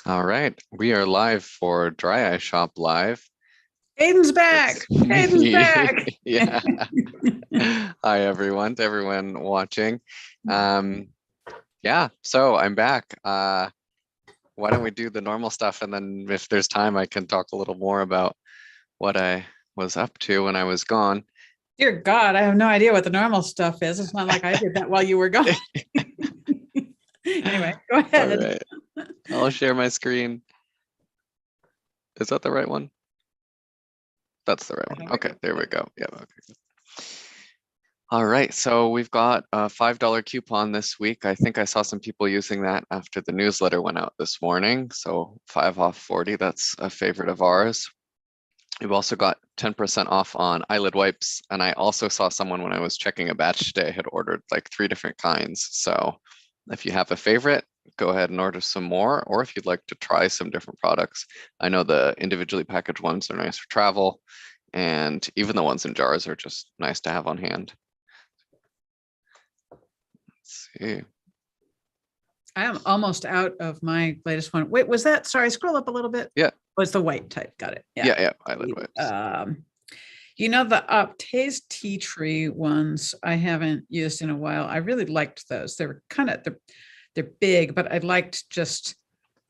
All right, we are live for Dry Eye Shop Live. Aiden's back. It's Aiden's me. back. Yeah. Hi, everyone, to everyone watching. Um, yeah, so I'm back. Why don't we do the normal stuff, and then if there's time, I can talk a little more about what I was up to when I was gone. Dear God, I have no idea what the normal stuff is. It's not like I did that while you were gone. Anyway, go All ahead. right, I'll share my screen. Is that the right one? That's the right one. Okay, there we go. Yeah, okay. All right, so we've got a $5 coupon this week. I think I saw some people using that after the newsletter went out this morning. So 5 off 40, that's a favorite of ours. We've also got 10% off on eyelid wipes. And I also saw someone when I was checking a batch today had ordered like 3 different kinds. So if you have a favorite, go ahead and order some more. Or if you'd like to try some different products, I know the individually packaged ones are nice for travel. And even the ones in jars are just nice to have on hand. See. I am almost out of my latest one. Wait, was that? Sorry, scroll up a little bit. Yeah. Was the white type? Got it. Yeah. Eyelid wipes. You know, the Optase Tea Tree ones I haven't used in a while. I really liked those. They were kind of they're big, but I liked just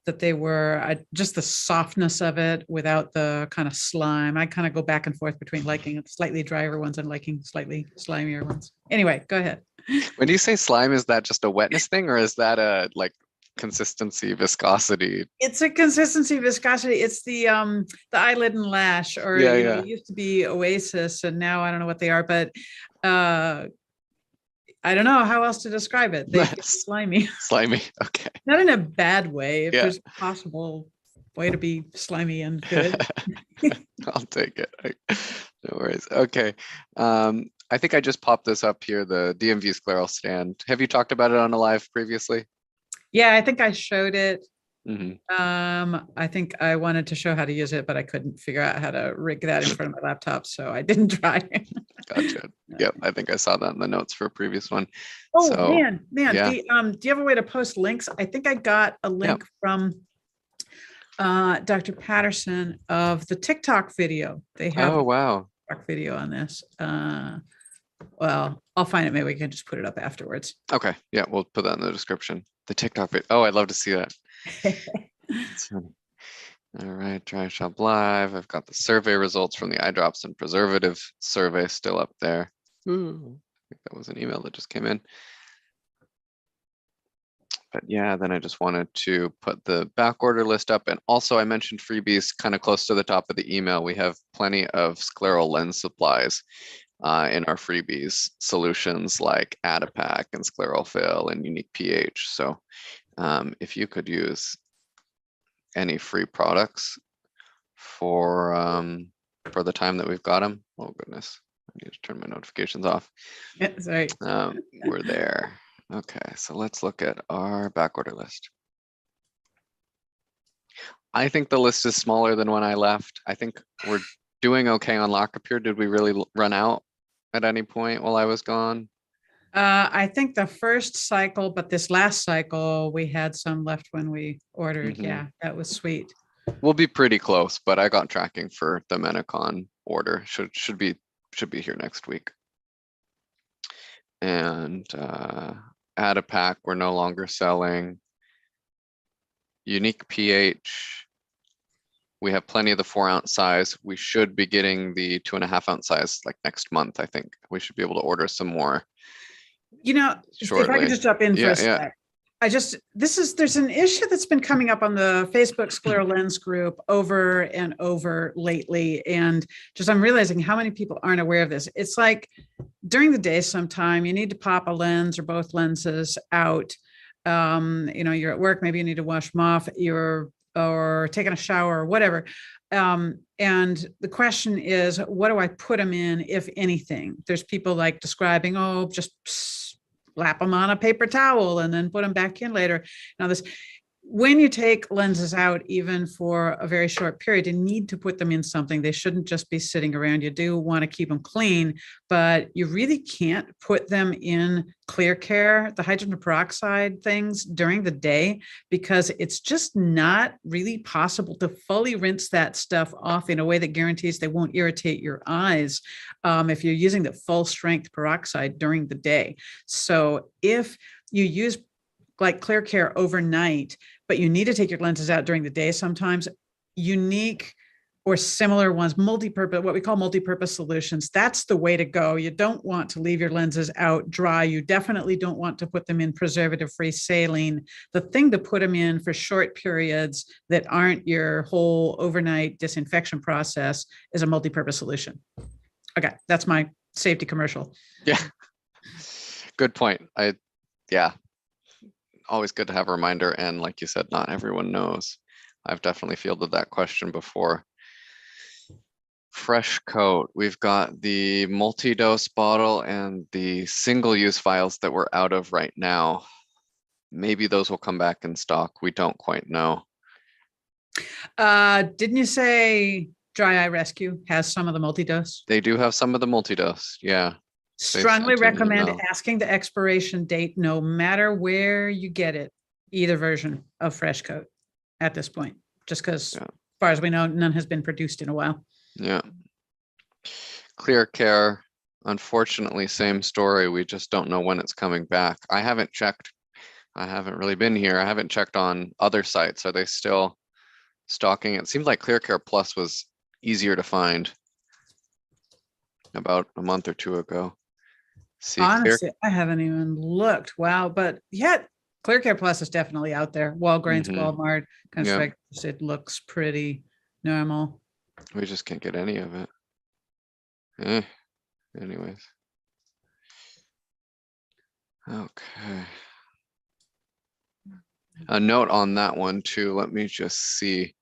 that they were just the softness of it without the kind of slime. I kind of go back and forth between liking slightly drier ones and liking slightly slimier ones. Anyway, go ahead. When you say slime, is that just a wetness thing, or is that a like consistency, viscosity? It's a consistency, viscosity. It's the eyelid and lash, or Yeah, it used to be Oasis, and now I don't know what they are, but I don't know how else to describe it. They get slimy. Slimy. Okay. Not in a bad way. If Yeah. there's a possible way to be slimy and good. I'll take it. No worries. Okay. I think I just popped this up here, the DMV scleral stand. Have you talked about it on a live previously? Yeah, I think I showed it. Mm-hmm. I think I wanted to show how to use it, but I couldn't figure out how to rig that in front of my laptop, so I didn't try. Gotcha. Yep, I think I saw that in the notes for a previous one. Oh, so, man. Yeah. Do you have a way to post links? I think I got a link from Dr. Patterson of the TikTok video. They have wow. a TikTok video on this. Well, I'll find it. Maybe we can just put it up afterwards. Okay. Yeah, we'll put that in the description. The TikTok video. Oh, I'd love to see that. All right, Dry Eye Shop Live. I've got the survey results from the eye drops and preservative survey still up there. Ooh, I think that was an email that just came in. But yeah, then I just wanted to put the back order list up. And also I mentioned freebies kind of close to the top of the email. We have plenty of scleral lens supplies in our freebies solutions like Adapac and Scleral Fill and Unique pH. So if you could use any free products for the time that we've got them. Oh goodness, I need to turn my notifications off. Yeah, sorry. We're there. Okay, so let's look at our back order list. I think the list is smaller than when I left. I think we're doing okay on Lockapure. Did we really run out at any point while I was gone? I think the first cycle, but this last cycle, we had some left when we ordered. Mm-hmm. Yeah, that was sweet. We'll be pretty close, but I got tracking for the Menacon order. Should be here next week. And Adapac, we're no longer selling. Unique pH, we have plenty of the 4-ounce size. We should be getting the 2.5-ounce size like next month. I think we should be able to order some more. You know, shortly. If I could just jump in for a sec. There's an issue that's been coming up on the Facebook Scleral Lens group over and over lately. And just I'm realizing how many people aren't aware of this. It's like during the day sometime you need to pop a lens or both lenses out. You're at work, maybe you need to wash them off, or taking a shower or whatever. And the question is, what do I put them in, if anything? There's people like describing, just slap them on a paper towel and then put them back in later. Now when you take lenses out, even for a very short period, you need to put them in something. They shouldn't just be sitting around. You do want to keep them clean, but you really can't put them in ClearCare, the hydrogen peroxide things during the day, because it's just not really possible to fully rinse that stuff off in a way that guarantees they won't irritate your eyes if you're using the full strength peroxide during the day. So if you use like ClearCare overnight, but you need to take your lenses out during the day sometimes, unique or similar ones, multi-purpose, what we call multi-purpose solutions, that's the way to go. You don't want to leave your lenses out dry. You definitely don't want to put them in preservative-free saline. The thing to put them in for short periods that aren't your whole overnight disinfection process is a multi-purpose solution. Okay, that's my safety commercial. Yeah, good point. Yeah, always good to have a reminder. And like you said, not everyone knows. I've definitely fielded that question before. Fresh coat, we've got the multi-dose bottle and the single-use vials that we're out of right now. Maybe those will come back in stock. We don't quite know. Didn't you say Dry Eye Rescue has some of the multi-dose? They do have some of the multi-dose, yeah. Strongly sent an recommend email. asking the expiration date, no matter where you get it, either version of Fresh Coat at this point, just because, Yeah. as far as we know, none has been produced in a while. Yeah. ClearCare, unfortunately, same story. We just don't know when it's coming back. I haven't checked. I haven't really been here. I haven't checked on other sites. Are they still stocking? It seemed like ClearCare Plus was easier to find about a month or two ago. See, Honestly, I haven't even looked. Wow. But yet ClearCare Plus is definitely out there. Walgreens, Mhm. Walmart, kind Yeah. of it looks pretty normal. We just can't get any of it. Anyways. Okay. A note on that one too. Let me just see.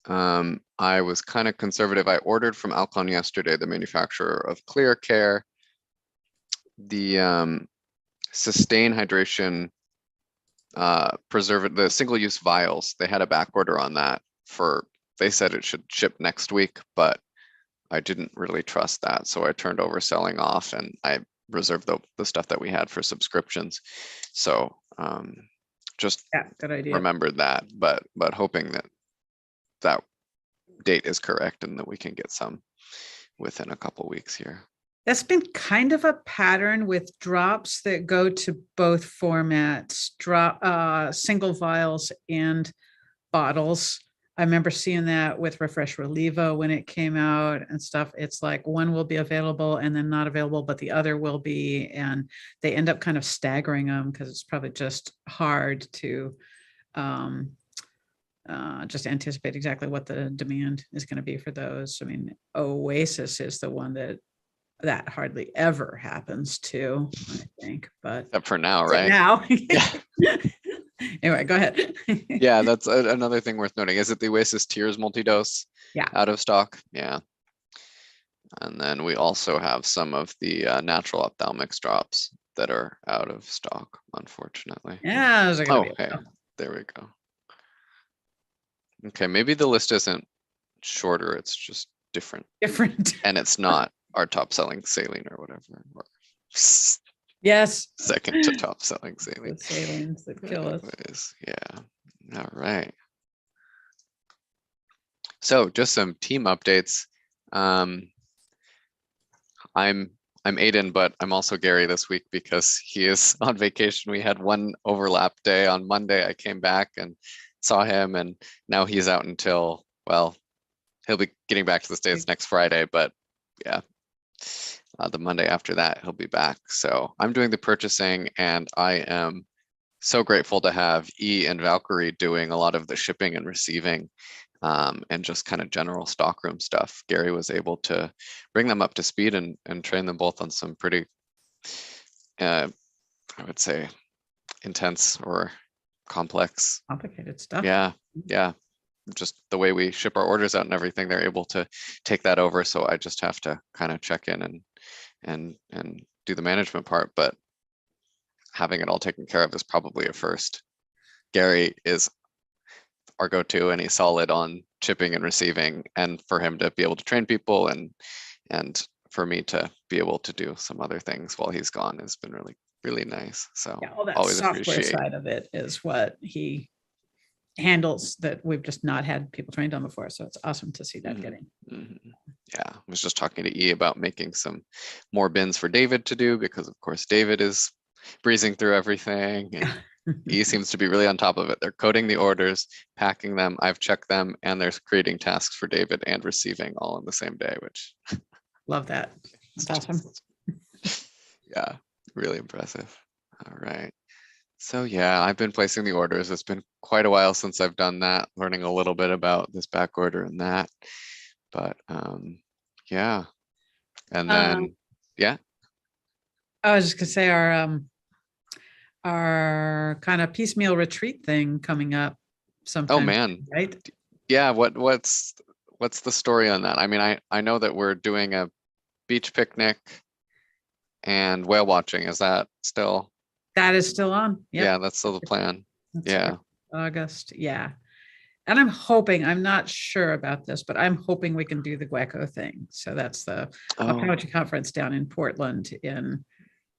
I was kind of conservative. I ordered from Alcon yesterday, the manufacturer of ClearCare, the Sustain Hydration the single-use vials. They had a back order on that they said it should ship next week, but I didn't really trust that. So I turned over selling off and I reserved the stuff that we had for subscriptions. So just Yeah, good idea. remembered that, but hoping that date is correct and that we can get some within a couple weeks here. That's been kind of a pattern with drops that go to both formats, single vials and bottles. I remember seeing that with Refresh Relivo when it came out and stuff. It's like one will be available and then not available, but the other will be. And they end up kind of staggering them because it's probably just hard to just anticipate exactly what the demand is going to be for those. I mean, Oasis is the one that hardly ever happens to, I think, but Except for now, right? now. Yeah. Anyway, go ahead. Yeah, that's another thing worth noting. Is it the Oasis Tears multi-dose? Yeah. Out of stock? Yeah. And then we also have some of the natural ophthalmics drops that are out of stock, unfortunately. Yeah, those are gonna be hey, there we go. Okay, maybe the list isn't shorter, it's just different. And it's not our top selling saline or whatever. Or yes. second to top selling saline. The salines that kill us. Anyways, yeah. All right. So just some team updates. I'm Aiden, but I'm also Gary this week because he is on vacation. We had one overlap day on Monday. I came back and saw him, and now he's out until, well, he'll be getting back to the States next Friday, but yeah, the Monday after that, he'll be back. So I'm doing the purchasing, and I am so grateful to have E and Valkyrie doing a lot of the shipping and receiving. And just kind of general stockroom stuff. Gary was able to bring them up to speed and train them both on some pretty, I would say, intense or complicated stuff. Yeah. Just the way we ship our orders out and everything, they're able to take that over. So I just have to kind of check in and do the management part. But having it all taken care of is probably a first. Gary is our go-to, and he's solid on shipping and receiving, and for him to be able to train people and for me to be able to do some other things while he's gone has been really, really nice. So Yeah, all that always software appreciate. side of it is what he handles that we've just not had people trained on before. So it's awesome to see that Mhm. getting. Yeah, I was just talking to E about making some more bins for David to do, because of course David is breezing through everything, and E seems to be really on top of it. They're coding the orders, packing them, I've checked them, and they're creating tasks for David and receiving all in the same day, which Love that. is That's awesome. yeah, really impressive. All right. So yeah, I've been placing the orders. It's been quite a while since I've done that, learning a little bit about this back order and that. But yeah. And then yeah. I was just gonna say our kind of piecemeal retreat thing coming up Oh sometime, man. right? Yeah, what's the story on that? I mean, I know that we're doing a beach picnic and whale watching. Is that still? That is still on. Yep. Yeah, that's still the plan. That's Yeah. August. Yeah. And I'm hoping, I'm not sure about this, but I'm hoping we can do the Gueco thing. So that's the Oh, Apache conference down in Portland in,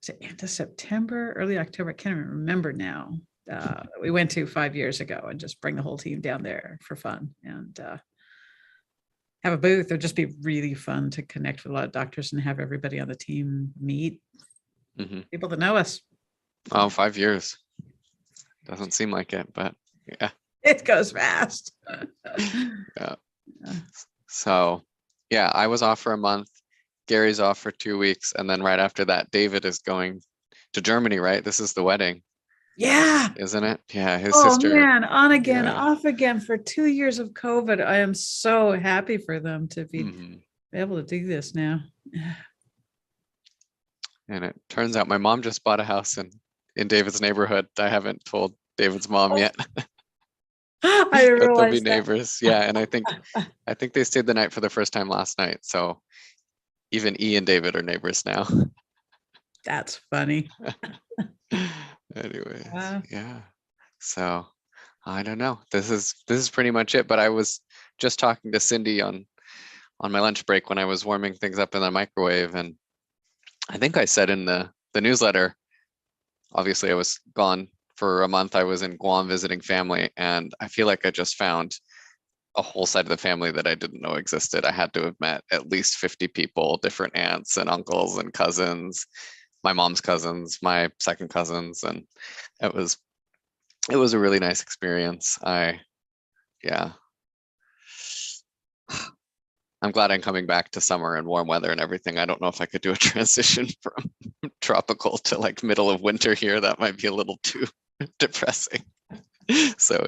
is it end of September, early October? I can't even remember now. We went to 5 years ago, and just bring the whole team down there for fun and have a booth. It'd just be really fun to connect with a lot of doctors and have everybody on the team meet people that know us. oh, 5 years. Doesn't seem like it, but yeah. It goes fast. Yeah. So yeah, I was off for a month. Gary's off for 2 weeks. And then right after that, David is going to Germany, right? This is the wedding, Yeah. isn't it? Yeah, his Oh sister. man, on again, Yeah. off again for 2 years of COVID. I am so happy for them to be Mhm. able to do this now. And it turns out my mom just bought a house in David's neighborhood. I haven't told David's mom Oh, yet, I didn't but they'll be realize that. neighbors. Yeah, and I think they stayed the night for the first time last night. So even E and David are neighbors now. That's funny. Anyways, Uh, yeah. So I don't know. This is pretty much it. But I was just talking to Cindy on my lunch break when I was warming things up in the microwave, and I think I said in the newsletter, obviously I was gone for a month. I was in Guam visiting family, and I feel like I just found a whole side of the family that I didn't know existed. I had to have met at least 50 people, different aunts and uncles and cousins, my mom's cousins, my second cousins, and it was a really nice experience. Yeah, I'm glad I'm coming back to summer and warm weather and everything. I don't know if I could do a transition from tropical to like middle of winter here. That might be a little too depressing. So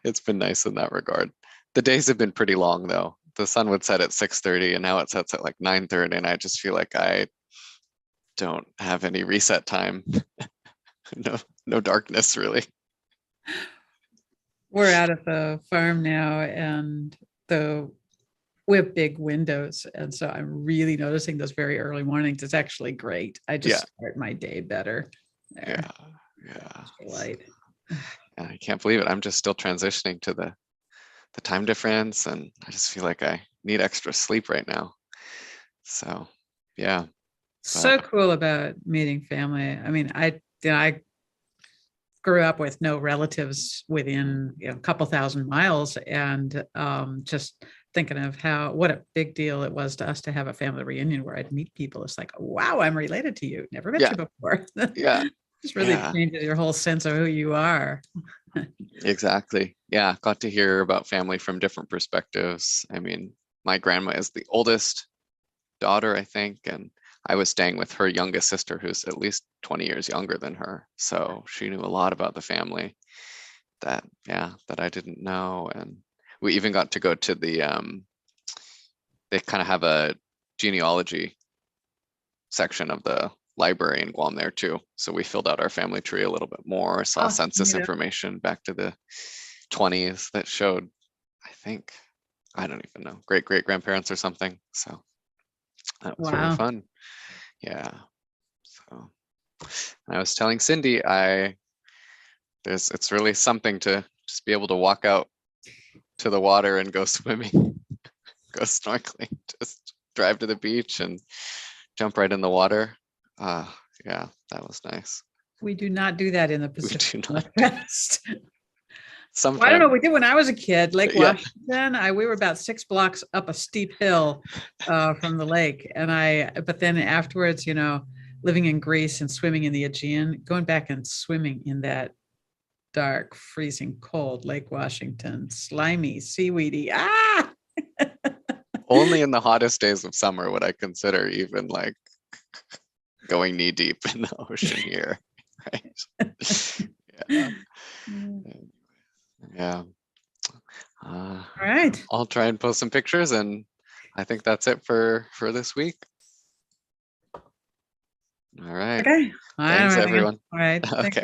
it's been nice in that regard. The days have been pretty long though. The sun would set at 6:30 and now it sets at like 9:30, and I just feel like I don't have any reset time. No darkness really. we're out at the farm now, and we have big windows, and so I'm really noticing those very early mornings. It's actually great. I just Yeah. start my day better there. Yeah. Light. I can't believe it. I'm just still transitioning to the time difference, and I just feel like I need extra sleep right now. So yeah. So cool about meeting family. I mean, I grew up with no relatives within a couple thousand miles, and just thinking of what a big deal it was to us to have a family reunion where I'd meet people. It's like, wow, I'm related to you. Never met Yeah. you before. Yeah. Just really Yeah. changes your whole sense of who you are. Exactly. Yeah. Got to hear about family from different perspectives. I mean, my grandma is the oldest daughter, I think, and I was staying with her youngest sister, who's at least 20 years younger than her. So she knew a lot about the family that I didn't know. And we even got to go to they kind of have a genealogy section of the library in Guam there too. So we filled out our family tree a little bit more, saw census information back to the 20s that showed, I think, I don't even know, great grandparents or something. So that was really fun. Yeah. So I was telling Cindy, it's really something to just be able to walk out to the water and go swimming, go snorkeling, just drive to the beach and jump right in the water. Yeah, that was nice. We do not do that in the We Pacific do not. Northwest. Well, I don't know. Sometimes, We did when I was a kid, Lake Yeah. Washington. We were about 6 blocks up a steep hill from the lake. But then afterwards, living in Greece and swimming in the Aegean, going back and swimming in that dark, freezing cold Lake Washington, slimy, seaweedy. only in the hottest days of summer would I consider even like going knee deep in the ocean here. Right. Yeah. Yeah. All right. I'll try and post some pictures, and I think that's it for this week. All right. Okay. Thanks, everyone. All right. Okay. Thanks.